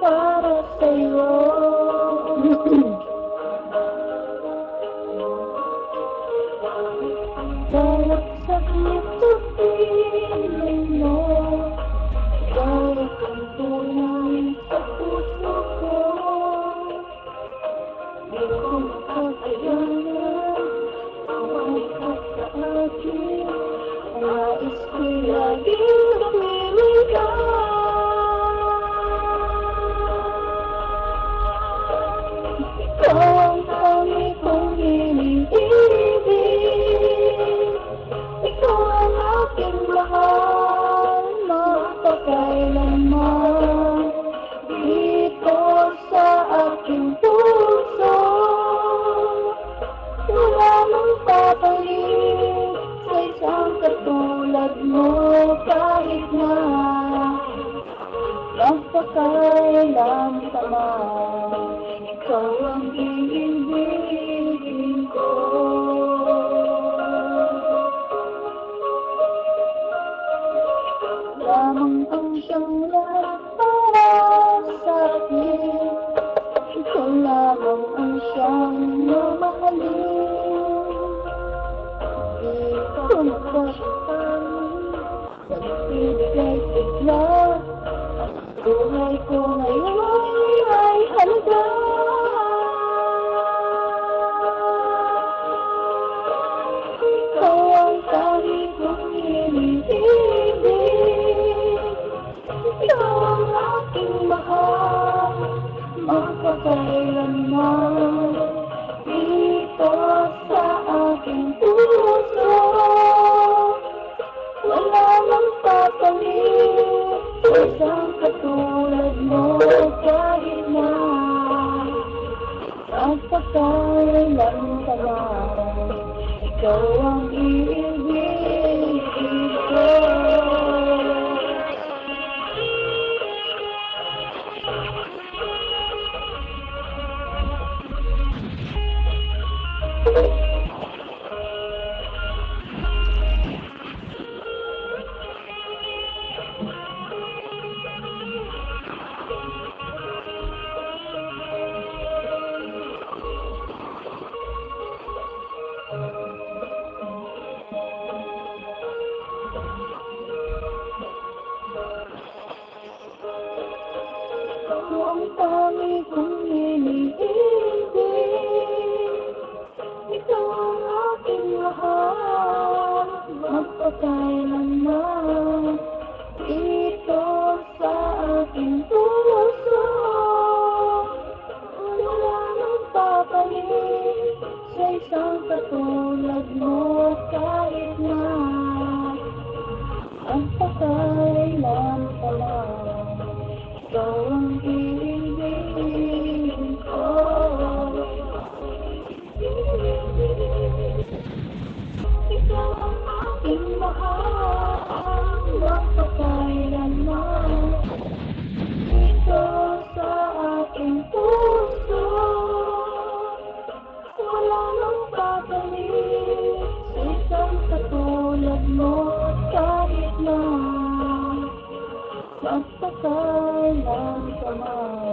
Para sa'yo. Bawat saglit sa piling mo, bawat tunay sa puso ko, di ko makakayanan, bumalik ka sa akin, nais ko'y laging lumiling ka. Ikaw ang tangi kong iniibig, ikaw ang aking mahal, magpakailanman. Dito sa aking puso, wala nang papalit sa isang katulad mo, kahit na magpakailan ka man. Ikaw ang iibigin ko. Lamang ang siyang lahat para sa akin, ikaw lamang ang siyang mamahalin. Di ko magpapakain, pag-ibig bigla, buhay ko ngayon ay halaga. Ikaw ang tangi kong iniibig, ikaw ang aking mahal, magpakailanman. Dito sa aking puso, wala nang papalit sa isang katulad mo, kahit na magpakailan ka man. Ikaw ang iibigin ko. Ikaw ang tangi kong iniibig, ikaw ang aking mahal, magpakailanman. Dito sa aking puso, wala nang papalit sa isang katulad mo, kahit na magpakailan ka lang. Ikaw ang iibigin ko. Ikaw ang aking mahal, magpakailanman. Dito sa aking puso, wala nang papalit sa isang katulad mo, kahit na magpakailan ka man.